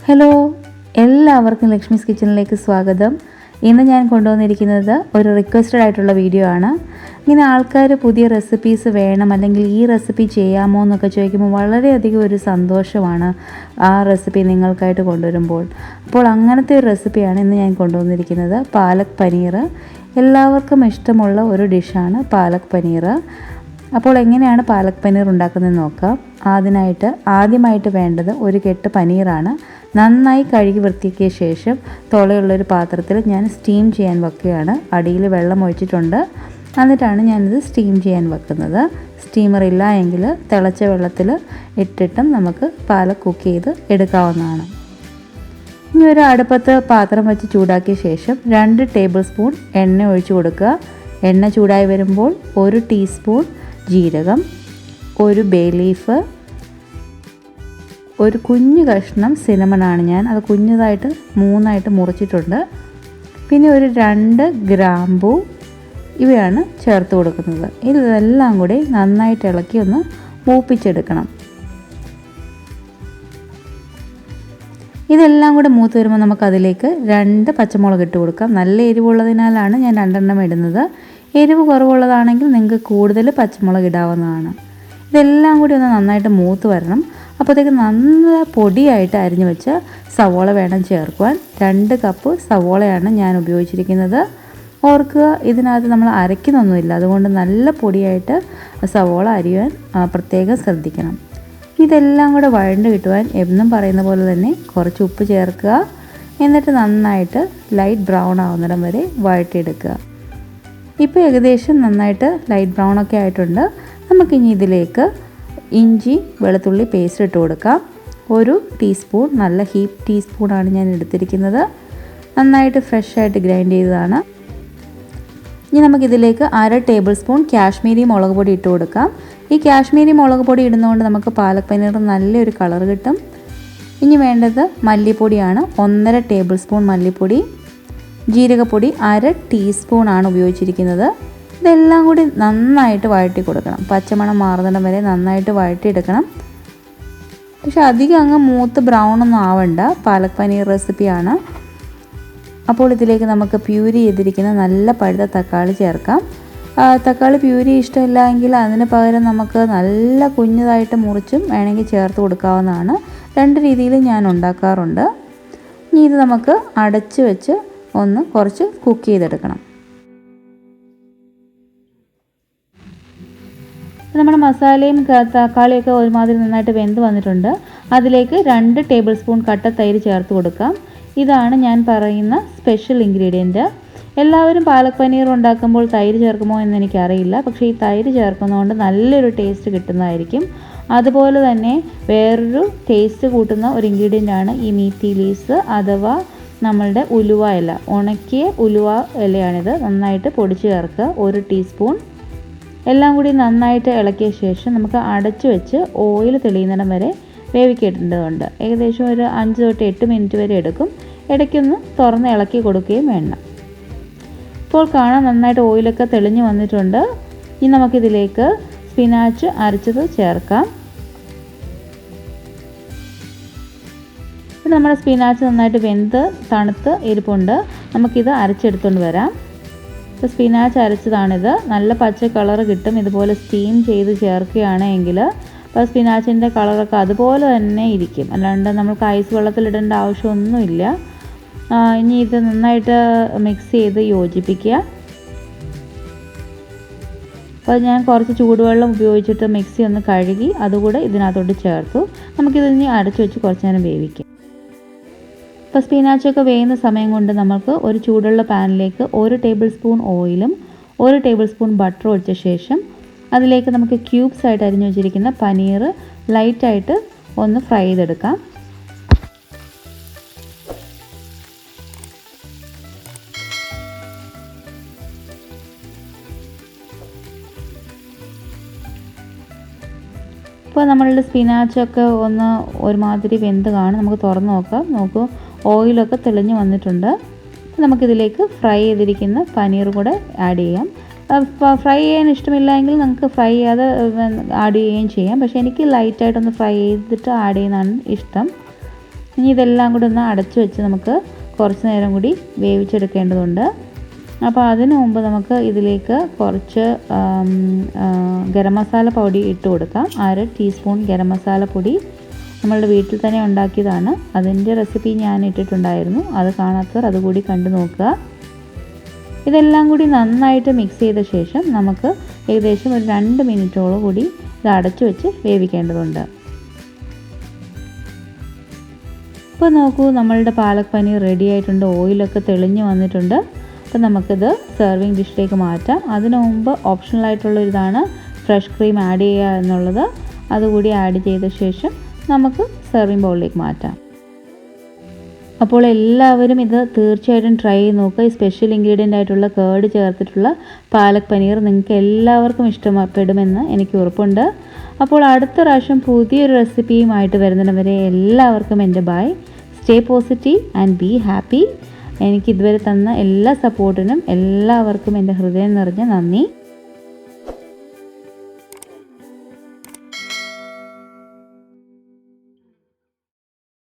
Hello, എല്ലാവർക്കും ലക്ഷ്മീസ് കിച്ചണിലേക്ക് സ്വാഗതം. ഇന്ന് ഞാൻ കൊണ്ടുവന്നിരിക്കുന്നത് ഒരു റിക്വസ്റ്റഡ് ആയിട്ടുള്ള വീഡിയോ ആണ്. ഇങ്ങനെ ആൾക്കാർ പുതിയ റെസിപ്പീസ് വേണം അല്ലെങ്കിൽ ഈ റെസിപ്പി ചെയ്യാമോ എന്നൊക്കെ ചോദിക്കുമ്പോൾ വളരെയധികം ഒരു സന്തോഷമാണ് ആ റെസിപ്പി നിങ്ങൾക്കായിട്ട് കൊണ്ടുവരുമ്പോൾ. അപ്പോൾ അങ്ങനത്തെ ഒരു റെസിപ്പിയാണ് ഇന്ന് ഞാൻ കൊണ്ടുവന്നിരിക്കുന്നത്. പാലക് പനീർ. എല്ലാവർക്കും ഇഷ്ടമുള്ള ഒരു ഡിഷാണ് പാലക് പനീർ. അപ്പോൾ എങ്ങനെയാണ് പാലക് പനീർ ഉണ്ടാക്കുന്നതെന്ന് നോക്കാം. ആദ്യമായിട്ട് വേണ്ടത് ഒരു കെട്ട് പനീറാണ്. നന്നായി കഴുകി വൃത്തിയാക്കിയ ശേഷം തുളയുള്ളൊരു പാത്രത്തിൽ ഞാൻ സ്റ്റീം ചെയ്യാൻ വെക്കുകയാണ്. അടിയിൽ വെള്ളം ഒഴിച്ചിട്ടുണ്ട്. എന്നിട്ടാണ് ഞാനിത് സ്റ്റീം ചെയ്യാൻ വെക്കുന്നത്. സ്റ്റീമർ ഇല്ല എങ്കിൽ തിളച്ച വെള്ളത്തിൽ ഇട്ടിട്ടും നമുക്ക് പാലക് കുക്ക് ചെയ്ത് എടുക്കാവുന്നതാണ്. ഇനി ഒരു അടുപ്പത്ത് പാത്രം വെച്ച് ചൂടാക്കിയ ശേഷം 2 ടേബിൾ സ്പൂൺ എണ്ണ ഒഴിച്ചു കൊടുക്കുക. എണ്ണ ചൂടായി വരുമ്പോൾ 1 ടീസ്പൂൺ ജീരകം, ഒരു ബേ ലീഫ്, ഒരു കുഞ്ഞു കഷ്ണം സിനമണാണ് ഞാൻ അത് കുഞ്ഞതായിട്ട് 3 മുറിച്ചിട്ടുണ്ട്. പിന്നെ ഒരു 2 ഗ്രാമ്പൂ ഇവയാണ് ചേർത്ത് കൊടുക്കുന്നത്. ഇതെല്ലാം കൂടി നന്നായിട്ട് ഇളക്കി ഒന്ന് മൂപ്പിച്ചെടുക്കണം. ഇതെല്ലാം കൂടി മൂത്ത് വരുമ്പോൾ നമുക്കതിലേക്ക് 2 പച്ചമുളക് ഇട്ട് കൊടുക്കാം. നല്ല എരിവുള്ളതിനാലാണ് ഞാൻ 2 ഇടുന്നത്. എരിവ് കുറവുള്ളതാണെങ്കിൽ നിങ്ങൾക്ക് കൂടുതൽ പച്ചമുളക് ഇടാവുന്നതാണ്. ഇതെല്ലാം കൂടി ഒന്ന് നന്നായിട്ട് മൂത്ത് വരണം. അപ്പോഴത്തേക്ക് നല്ല പൊടിയായിട്ട് അരിഞ്ഞു വെച്ച സവോള വേണം ചേർക്കുവാൻ. 2 കപ്പ് സവോളയാണ് ഞാൻ ഉപയോഗിച്ചിരിക്കുന്നത്. ഓർക്കുക, ഇതിനകത്ത് നമ്മൾ അരയ്ക്കുന്നൊന്നുമില്ല, അതുകൊണ്ട് നല്ല പൊടിയായിട്ട് സവോള അരിയാൻ പ്രത്യേകം ശ്രദ്ധിക്കണം. ഇതെല്ലാം കൂടെ വഴണ്ട് കിട്ടുവാൻ എന്നും പറയുന്ന പോലെ തന്നെ കുറച്ച് ഉപ്പ് ചേർക്കുക. എന്നിട്ട് നന്നായിട്ട് ലൈറ്റ് ബ്രൗൺ ആവുന്നിടം വരെ വഴറ്റിയെടുക്കുക. ഇപ്പോൾ ഏകദേശം നന്നായിട്ട് ലൈറ്റ് ബ്രൗൺ ഒക്കെ ആയിട്ടുണ്ട്. നമുക്കിനി ഇതിലേക്ക് ഇഞ്ചി വെളുത്തുള്ളി പേസ്റ്റ് ഇട്ട് കൊടുക്കാം. 1 ടീസ്പൂൺ, നല്ല ഹീപ്പ് ടീസ്പൂണാണ് ഞാൻ എടുത്തിരിക്കുന്നത്. നന്നായിട്ട് ഫ്രഷ് ആയിട്ട് ഗ്രൈൻഡ് ചെയ്തതാണ്. ഇനി നമുക്കിതിലേക്ക് 1/2 ടേബിൾ സ്പൂൺ കാശ്മീരി മുളക് പൊടി ഇട്ട് കൊടുക്കാം. ഈ കാശ്മീരി മുളക് പൊടി ഇടുന്നതുകൊണ്ട് നമുക്ക് പാലക് പനീർ നല്ലൊരു കളർ കിട്ടും. ഇനി വേണ്ടത് മല്ലിപ്പൊടിയാണ്. 1.5 ടേബിൾ സ്പൂൺ മല്ലിപ്പൊടി. ജീരകപ്പൊടി 1/2 ടീസ്പൂണാണ് ഉപയോഗിച്ചിരിക്കുന്നത്. ഇതെല്ലാം കൂടി നന്നായിട്ട് വഴറ്റി കൊടുക്കണം. പച്ചമണം മാറുന്നിടം വരെ നന്നായിട്ട് വഴറ്റിയെടുക്കണം. പക്ഷെ അധികം അങ്ങ് മൂത്ത് ബ്രൗൺ ഒന്നും ആവണ്ട. പാലക് പനീർ റെസിപ്പിയാണ്. അപ്പോൾ ഇതിലേക്ക് നമുക്ക് പ്യൂരി ചെയ്തിരിക്കുന്ന നല്ല പഴുത്ത തക്കാളി ചേർക്കാം. തക്കാളി പ്യൂരി ഇഷ്ടമില്ല എങ്കിൽ അതിന് പകരം നമുക്ക് നല്ല കുഞ്ഞതായിട്ട് മുറിച്ചും വേണമെങ്കിൽ ചേർത്ത് കൊടുക്കാവുന്നതാണ്. 2 രീതിയിലും ഞാൻ ഉണ്ടാക്കാറുണ്ട്. ഇനി ഇത് നമുക്ക് അടച്ച് വെച്ച് ഒന്ന് കുറച്ച് കുക്ക് ചെയ്തെടുക്കണം. നമ്മുടെ മസാലയും തക്കാളിയൊക്കെ ഒരുമാതിരി നന്നായിട്ട് വെന്ത് വന്നിട്ടുണ്ട്. അതിലേക്ക് 2 ടേബിൾ സ്പൂൺ കട്ട തൈര് ചേർത്ത് കൊടുക്കാം. ഇതാണ് ഞാൻ പറയുന്ന സ്പെഷ്യൽ ഇൻഗ്രീഡിയൻറ്റ്. എല്ലാവരും പാലക് പനീർ ഉണ്ടാക്കുമ്പോൾ തൈര് ചേർക്കുമോ എന്ന് എനിക്കറിയില്ല. പക്ഷേ ഈ തൈര് ചേർക്കുന്നതുകൊണ്ട് നല്ലൊരു ടേസ്റ്റ് കിട്ടുന്നതായിരിക്കും. അതുപോലെ തന്നെ വേറൊരു ടേസ്റ്റ് കൂട്ടുന്ന ഒരു ഇൻഗ്രീഡിയൻ്റാണ് ഈ മീത്തി ലീവ്സ് അഥവാ നമ്മളുടെ ഉലുവ ഇല. ഉണക്കിയ ഉലുവ ഇലയാണിത്. നന്നായിട്ട് പൊടിച്ച് ചേർക്കുക. 1 ടീസ്പൂൺ. എല്ലാം കൂടി നന്നായിട്ട് ഇളക്കിയ ശേഷം നമുക്ക് അടച്ചു വെച്ച് ഓയിൽ തെളിയുന്നിടം വരെ വേവിക്കേണ്ടതുണ്ട്. ഏകദേശം ഒരു 5 തൊട്ട് 8 മിനിറ്റ് വരെ എടുക്കും. ഇടയ്ക്കൊന്ന് തുറന്ന് ഇളക്കി കൊടുക്കുകയും വേണം. ഇപ്പോൾ കാണാൻ നന്നായിട്ട് ഓയിലൊക്കെ തെളിഞ്ഞ് വന്നിട്ടുണ്ട്. ഇനി നമുക്കിതിലേക്ക് സ്പിനാച്ച് അരച്ചത് ചേർക്കാം. ഇപ്പോൾ നമ്മുടെ സ്പിനാച്ച് നന്നായിട്ട് വെന്ത് തണുത്ത് ഇരിപ്പുണ്ട്. നമുക്കിത് അരച്ചെടുത്തുകൊണ്ട് വരാം. ഇപ്പോൾ സ്പിനാച്ച് അരച്ചതാണിത്. നല്ല പച്ച കളർ കിട്ടും ഇതുപോലെ സ്റ്റീം ചെയ്ത് ചേർക്കുകയാണെങ്കിൽ. അപ്പോൾ സ്പിനാച്ചിൻ്റെ കളറൊക്കെ അതുപോലെ തന്നെ ഇരിക്കും. അല്ലാണ്ട് നമുക്ക് ഐസ് വെള്ളത്തിലിടേണ്ട ആവശ്യമൊന്നുമില്ല. ഇനി ഇത് നന്നായിട്ട് മിക്സ് ചെയ്ത് യോജിപ്പിക്കുക. അപ്പോൾ ഞാൻ കുറച്ച് ചൂടുവെള്ളം ഉപയോഗിച്ചിട്ട് മിക്സി ഒന്ന് കഴുകി അതുകൂടെ ഇതിനകത്തോട്ട് ചേർത്തു. നമുക്കിത് ഇനി അടച്ചു വെച്ച് കുറച്ച് നേരം വേവിക്കാം. ഇപ്പോൾ സ്പിനാച്ചൊക്കെ വേവുന്ന സമയം കൊണ്ട് നമുക്ക് ഒരു ചൂടുള്ള പാനിലേക്ക് 1 ടേബിൾ സ്പൂൺ ഓയിലും 1 ടേബിൾ സ്പൂൺ ബട്ടർ ഒഴിച്ച ശേഷം അതിലേക്ക് നമുക്ക് ക്യൂബ്സ് ആയിട്ട് അരിഞ്ഞു വെച്ചിരിക്കുന്ന പനീർ ലൈറ്റായിട്ട് ഒന്ന് ഫ്രൈ ചെയ്തെടുക്കാം. ഇപ്പോൾ നമ്മളുടെ സ്പിനാച്ചൊക്കെ ഒന്ന് ഒരുമാതിരി വെന്ത് കാണും. നമുക്ക് തുറന്ന് നോക്കാം. നോക്കൂ, ഓയിലൊക്കെ തെളിഞ്ഞ് വന്നിട്ടുണ്ട്. നമുക്കിതിലേക്ക് ഫ്രൈ ചെയ്തിരിക്കുന്ന പനീർ കൂടെ ആഡ് ചെയ്യാം. ഫ്രൈ ചെയ്യാൻ ഇഷ്ടമില്ല എങ്കിൽ നമുക്ക് ഫ്രൈ ചെയ്യാതെ ആഡ് ചെയ്യുകയും ചെയ്യാം. പക്ഷേ എനിക്ക് ലൈറ്റായിട്ടൊന്ന് ഫ്രൈ ചെയ്തിട്ട് ആഡ് ചെയ്യുന്നതാണ് ഇഷ്ടം. ഇനി ഇതെല്ലാം കൂടി ഒന്ന് അടച്ചു വെച്ച് നമുക്ക് കുറച്ച് നേരം കൂടി വേവിച്ചെടുക്കേണ്ടതുണ്ട്. അപ്പോൾ അതിനു മുമ്പ് നമുക്ക് ഇതിലേക്ക് കുറച്ച് ഗരം മസാല പൊടി ഇട്ട് കൊടുക്കാം. 1/2 ടീസ്പൂൺ ഗരം മസാല പൊടി നമ്മളുടെ വീട്ടിൽ തന്നെ ഉണ്ടാക്കിയതാണ്. അതിൻ്റെ റെസിപ്പി ഞാൻ ഇട്ടിട്ടുണ്ടായിരുന്നു. അത് കാണാത്തവർ അതുകൂടി കണ്ടു നോക്കുക. ഇതെല്ലാം കൂടി നന്നായിട്ട് മിക്സ് ചെയ്ത ശേഷം നമുക്ക് ഏകദേശം ഒരു 2 മിനിറ്റോളം കൂടി ഇത് അടച്ചു വെച്ച് വേവിക്കേണ്ടതുണ്ട്. ഇപ്പോൾ നോക്കൂ, നമ്മളുടെ പാലക് പനീർ റെഡി ആയിട്ടുണ്ട്. ഓയിലൊക്കെ തെളിഞ്ഞ് വന്നിട്ടുണ്ട്. അപ്പോൾ നമുക്കിത് സെർവിങ് ഡിഷിലേക്ക് മാറ്റാം. അതിനു മുമ്പ് ഓപ്ഷണലായിട്ടുള്ളൊരിതാണ് ഫ്രഷ് ക്രീം ആഡ് ചെയ്യുക എന്നുള്ളത്. അതുകൂടി ആഡ് ചെയ്ത ശേഷം നമുക്ക് സെർവിങ് ബൗളിലേക്ക് മാറ്റാം. അപ്പോൾ എല്ലാവരും ഇത് തീർച്ചയായിട്ടും ട്രൈ ചെയ്ത് നോക്കുക. ഈ സ്പെഷ്യൽ ഇൻഗ്രീഡിയൻ്റ് ആയിട്ടുള്ള കേർഡ് ചേർത്തിട്ടുള്ള പാലക് പനീർ നിങ്ങൾക്ക് എല്ലാവർക്കും ഇഷ്ടപ്പെടുമെന്ന് എനിക്ക് ഉറപ്പുണ്ട്. അപ്പോൾ അടുത്ത പ്രാവശ്യം പുതിയൊരു റെസിപ്പിയുമായിട്ട് വരുന്നവരെ എല്ലാവർക്കും എൻ്റെ bye. Stay positive and be happy. എനിക്ക് ഇതുവരെ തന്ന എല്ലാ സപ്പോർട്ടിനും എല്ലാവർക്കും എൻ്റെ ഹൃദയം നിറഞ്ഞ നന്ദി.